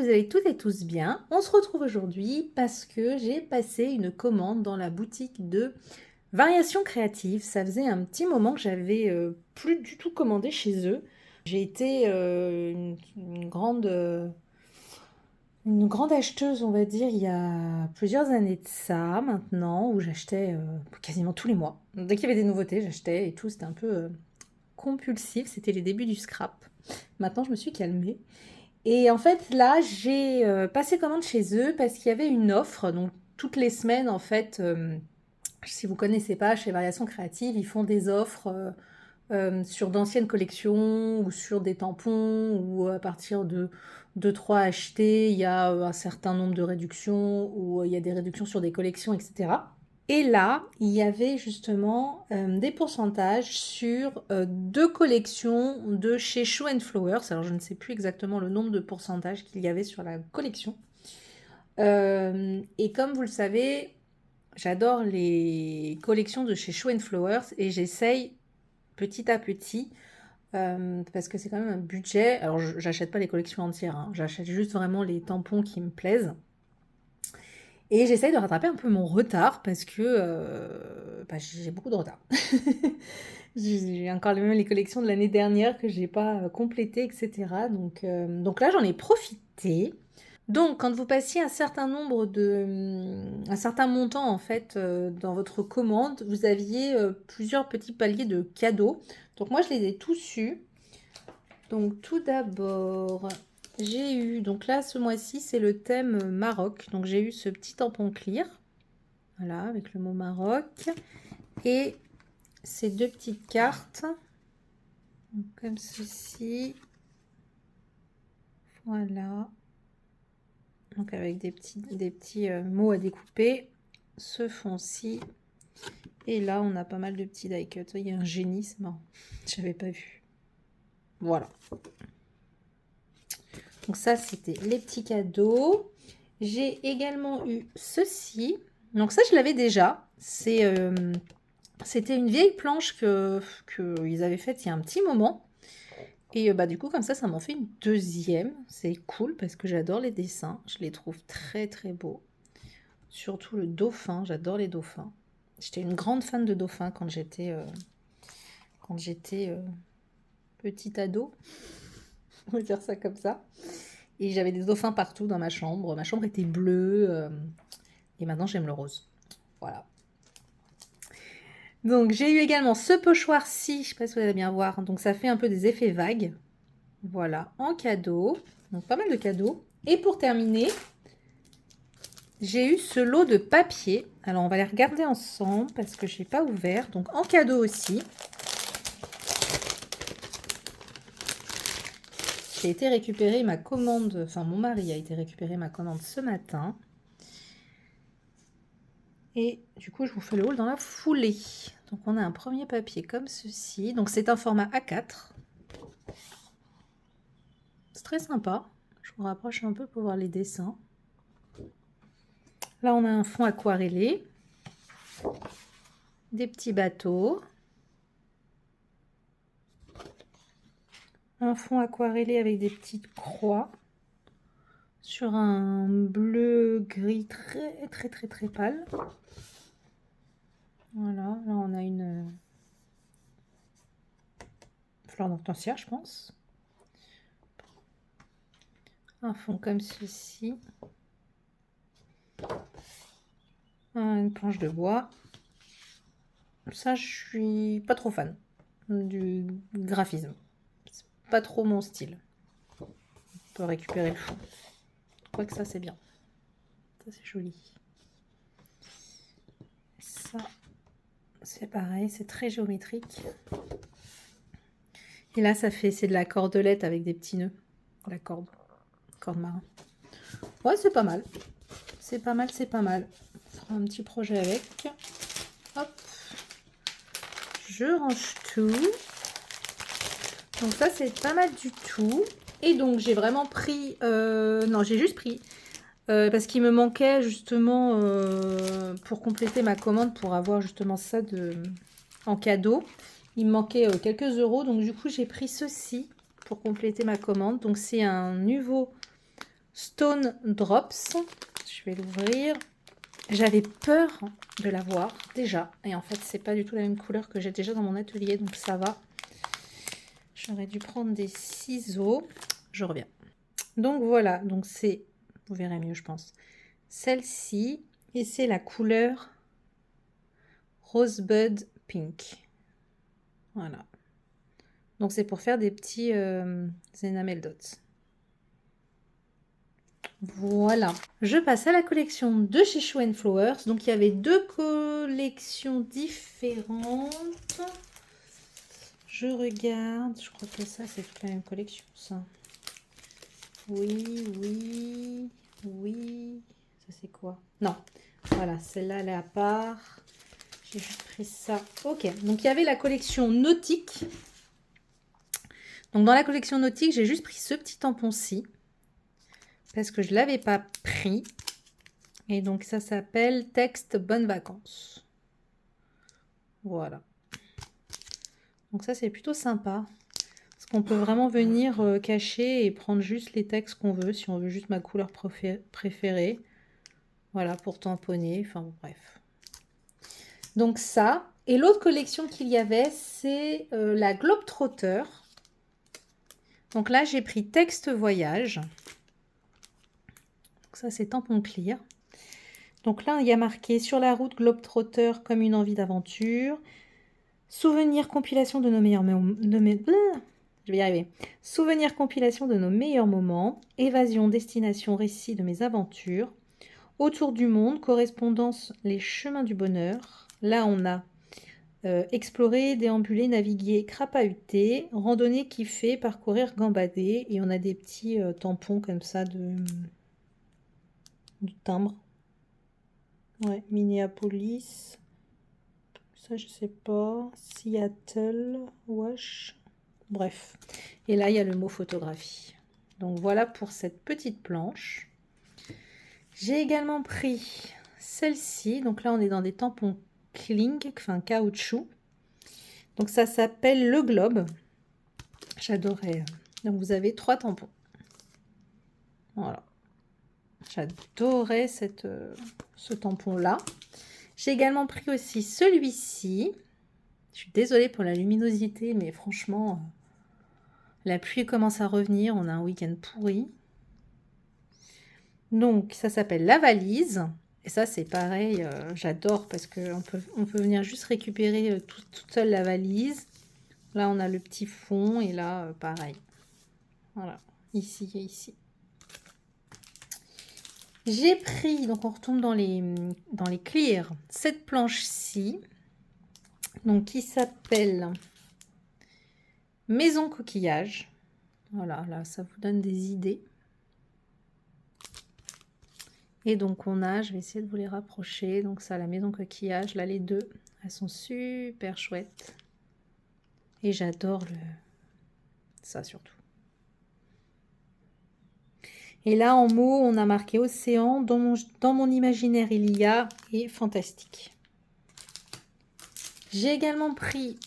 vous allez toutes et tous bien. On se retrouve aujourd'hui parce que j'ai passé une commande dans la boutique de Variations Créatives. Ça faisait un petit moment que j'avais plus du tout commandé chez eux. J'ai été une grande acheteuse, on va dire, il y a plusieurs années de ça maintenant, où j'achetais quasiment tous les mois. Dès qu'il y avait des nouveautés, j'achetais et tout. C'était un peu compulsif. C'était les débuts du scrap. Maintenant, je me suis calmée. Et en fait, là, j'ai passé commande chez eux parce qu'il y avait une offre. Donc, toutes les semaines, en fait, si vous ne connaissez pas, chez Variations Créatives, ils font des offres sur d'anciennes collections ou sur des tampons ou à partir de 2-3 achetés, il y a un certain nombre de réductions ou il y a des réductions sur des collections, etc. Et là, il y avait justement des pourcentages sur deux collections de chez Show Flowers. Alors, je ne sais plus exactement le nombre de pourcentages qu'il y avait sur la collection. Et comme vous le savez, j'adore les collections de chez Show Flowers et j'essaye petit à petit parce que c'est quand même un budget. Alors, j'achète pas les collections entières, hein. J'achète juste vraiment les tampons qui me plaisent. Et j'essaye de rattraper un peu mon retard parce que j'ai beaucoup de retard. J'ai encore même les collections de l'année dernière que j'ai pas complétées, etc. Donc là, j'en ai profité. Donc, quand vous passiez un certain montant en fait dans votre commande, vous aviez plusieurs petits paliers de cadeaux. Donc moi, je les ai tous eus. Donc tout d'abord, j'ai eu, donc là ce mois-ci c'est le thème Maroc, donc j'ai eu ce petit tampon clear, voilà, avec le mot Maroc, et ces deux petites cartes, donc, comme ceci, voilà, donc avec des petits mots à découper, ce fond-ci, et là on a pas mal de petits die cuts, il y a un génie, c'est marrant, j'avais pas vu, voilà. Donc ça, c'était les petits cadeaux. J'ai également eu ceci. Donc ça, je l'avais déjà. C'était une vieille planche qu'ils avaient faite il y a un petit moment. Et du coup, comme ça m'en fait une deuxième. C'est cool parce que j'adore les dessins. Je les trouve très très beaux. Surtout le dauphin. J'adore les dauphins. J'étais une grande fan de dauphins quand j'étais petite ado. On va dire ça comme ça. Et j'avais des dauphins partout dans ma chambre. Ma chambre était bleue. Et maintenant, j'aime le rose. Voilà. Donc, j'ai eu également ce pochoir-ci. Je ne sais pas si vous allez bien voir. Donc, ça fait un peu des effets vagues. Voilà, en cadeau. Donc, pas mal de cadeaux. Et pour terminer, j'ai eu ce lot de papier. Alors, on va les regarder ensemble parce que je n'ai pas ouvert. Donc, en cadeau aussi. J'ai été récupérer ma commande. Enfin, mon mari a été récupérer ma commande ce matin. Et du coup, je vous fais le haul dans la foulée. Donc, on a un premier papier comme ceci. Donc, c'est un format A4. C'est très sympa. Je vous rapproche un peu pour voir les dessins. Là, on a un fond aquarellé. Des petits bateaux. Un fond aquarellé avec des petites croix. Sur un bleu gris très très très très pâle. Voilà, là on a une fleur d'hortensia, je pense. Un fond comme ceci. Une planche de bois. Ça, je suis pas trop fan du graphisme. C'est pas trop mon style. On peut récupérer le fond. Quoique ça, c'est bien. Ça, c'est joli. Ça, c'est pareil, c'est très géométrique. Et là, c'est de la cordelette avec des petits nœuds. La corde marin. Ouais, c'est pas mal. C'est pas mal, c'est pas mal. On fera un petit projet avec. Hop. Je range tout. Donc ça, c'est pas mal du tout. Et donc, j'ai vraiment pris... non, j'ai juste pris... parce qu'il me manquait justement pour compléter ma commande, pour avoir justement ça en cadeau. Il me manquait quelques euros. Donc du coup, j'ai pris ceci pour compléter ma commande. Donc c'est un nouveau Stone Drops. Je vais l'ouvrir. J'avais peur de l'avoir déjà. Et en fait, c'est pas du tout la même couleur que j'ai déjà dans mon atelier. Donc ça va. J'aurais dû prendre des ciseaux. Je reviens. Donc voilà. Donc c'est... Vous verrez mieux, je pense. Celle-ci. Et c'est la couleur Rosebud Pink. Voilà. Donc c'est pour faire des petits enamel dots. Voilà. Je passe à la collection de chez Show & Flowers. Donc il y avait 2 collections différentes. Je regarde. Je crois que ça c'est toute la même collection ça. Oui, oui, oui. Ça c'est quoi? Non. Voilà, celle-là elle est à part. J'ai juste pris ça. Ok, donc il y avait la collection nautique. Donc dans la collection nautique, j'ai juste pris ce petit tampon-ci. Parce que je ne l'avais pas pris. Et donc ça s'appelle Texte Bonnes Vacances. Voilà. Donc ça c'est plutôt sympa. Parce qu'on peut vraiment venir cacher et prendre juste les textes qu'on veut. Si on veut juste ma couleur préférée. Voilà, pour tamponner. Enfin bon, bref. Donc ça. Et l'autre collection qu'il y avait, c'est la Globetrotter. Donc là, j'ai pris Texte Voyage. Donc ça, c'est tampon clear. Donc là, il y a marqué sur la route Globetrotter comme une envie d'aventure. Souvenirs compilation de nos meilleurs moments. Je vais y arriver. Souvenirs compilation de nos meilleurs moments. Évasion, destination, récit de mes aventures. Autour du monde, correspondance, les chemins du bonheur. Là, on a explorer, déambuler, naviguer, crapahuter, randonnée, kiffer, parcourir, gambader. Et on a des petits tampons comme ça de timbre. Ouais, Minneapolis. Ça, je sais pas. Seattle, Wash. Bref. Et là, il y a le mot photographie. Donc voilà pour cette petite planche. J'ai également pris celle-ci. Donc là, on est dans des tampons cling, enfin caoutchouc. Donc ça s'appelle le globe. J'adorais. Donc vous avez 3 tampons. Voilà. J'adorais ce tampon-là. J'ai également pris aussi celui-ci. Je suis désolée pour la luminosité, mais franchement, la pluie commence à revenir. On a un week-end pourri. Donc, ça s'appelle la valise. Et ça, c'est pareil, j'adore parce qu'on peut venir juste récupérer toute seule la valise. Là, on a le petit fond et là, pareil. Voilà, ici et ici. J'ai pris, donc on retombe dans les clears, cette planche-ci, donc qui s'appelle Maison Coquillage. Voilà, là, ça vous donne des idées. Et donc on a, je vais essayer de vous les rapprocher, donc ça, la Maison Coquillage, là les deux, elles sont super chouettes. Et j'adore ça surtout. Et là en mots, on a marqué océan, dans mon imaginaire il y a, et fantastique. J'ai également pris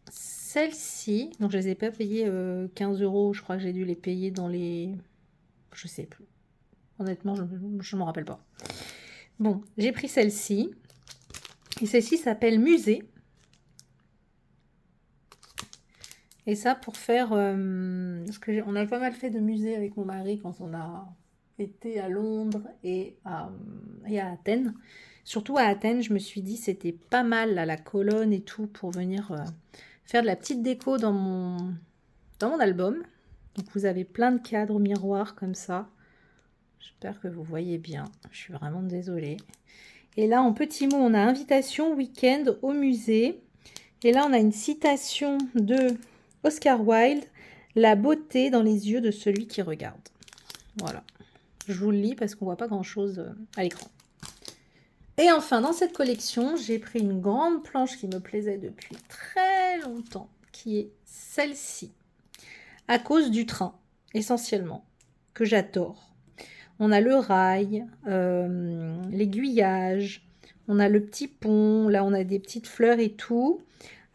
celle-ci, donc je ne les ai pas payées 15 €, je crois que j'ai dû les payer dans les... Je sais plus. Honnêtement, je ne m'en rappelle pas. Bon, j'ai pris celle-ci. Et celle-ci s'appelle Musée. Et ça pour faire... parce que on a pas mal fait de musées avec mon mari quand on a été à Londres et à Athènes. Surtout à Athènes, je me suis dit c'était pas mal là, la colonne et tout pour venir faire de la petite déco dans mon album. Donc vous avez plein de cadres miroirs comme ça. J'espère que vous voyez bien. Je suis vraiment désolée. Et là, en petits mots, on a invitation week-end au musée. Et là, on a une citation de Oscar Wilde. La beauté dans les yeux de celui qui regarde. Voilà. Je vous le lis parce qu'on ne voit pas grand-chose à l'écran. Et enfin, dans cette collection, j'ai pris une grande planche qui me plaisait depuis très longtemps, qui est celle-ci. À cause du train, essentiellement, que j'adore. On a le rail, l'aiguillage, on a le petit pont, là on a des petites fleurs et tout.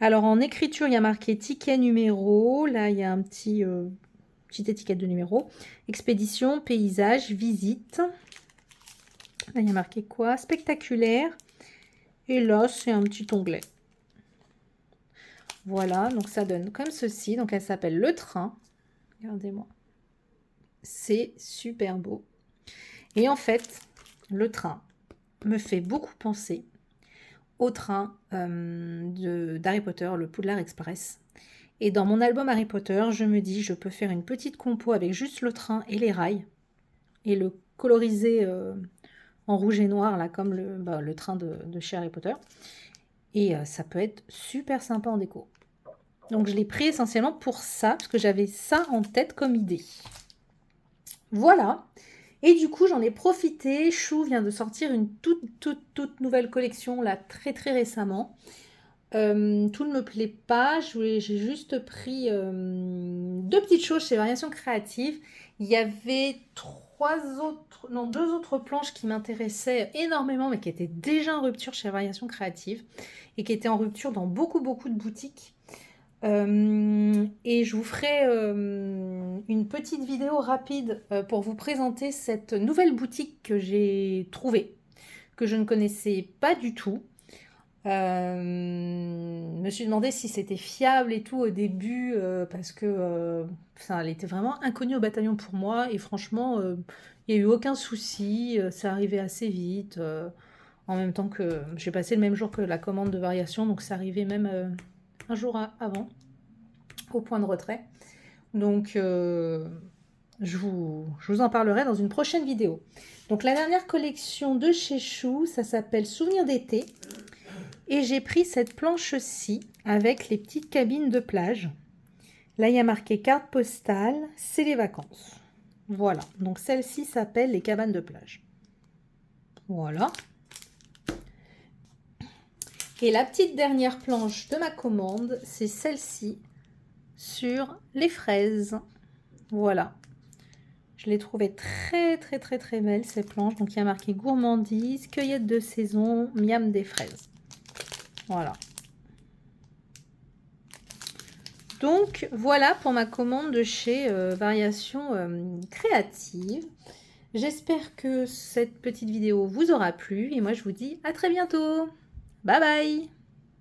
Alors en écriture, il y a marqué ticket numéro, là il y a un petit petite étiquette de numéro. Expédition, paysage, visite. Là, il y a marqué quoi? Spectaculaire. Et là, c'est un petit onglet. Voilà, donc ça donne comme ceci. Donc elle s'appelle Le Train. Regardez-moi. C'est super beau. Et en fait, le train me fait beaucoup penser au train d'Harry Potter, le Poudlard Express. Et dans mon album Harry Potter, je me dis, je peux faire une petite compo avec juste le train et les rails. Et le coloriser en rouge et noir, là, comme le train de chez Harry Potter. Et ça peut être super sympa en déco. Donc je l'ai pris essentiellement pour ça, parce que j'avais ça en tête comme idée. Voilà. Et du coup, j'en ai profité. Chou vient de sortir une toute nouvelle collection, là, très récemment. Tout ne me plaît pas. J'ai juste pris deux petites choses chez Variations Créatives. Il y avait deux autres planches qui m'intéressaient énormément, mais qui étaient déjà en rupture chez Variations Créatives et qui étaient en rupture dans beaucoup de boutiques. Et je vous ferai une petite vidéo rapide pour vous présenter cette nouvelle boutique que j'ai trouvée, que je ne connaissais pas du tout. Me suis demandé si c'était fiable et tout au début parce que elle était vraiment inconnue au bataillon pour moi et franchement il n'y a eu aucun souci, ça arrivait assez vite en même temps que j'ai passé le même jour que la commande de variation, donc ça arrivait même un jour avant au point de retrait. Donc je vous en parlerai dans une prochaine vidéo. Donc la dernière collection de chez Chou, ça s'appelle Souvenirs d'été. Et j'ai pris cette planche-ci avec les petites cabines de plage. Là, il y a marqué carte postale, c'est les vacances. Voilà, donc celle-ci s'appelle les cabanes de plage. Voilà. Et la petite dernière planche de ma commande, c'est celle-ci sur les fraises. Voilà. Je l'ai trouvée très belle, ces planches. Donc, il y a marqué gourmandise, cueillette de saison, miam des fraises. Voilà. Donc, voilà pour ma commande de chez Variations Créatives. J'espère que cette petite vidéo vous aura plu. Et moi, je vous dis à très bientôt. Bye bye!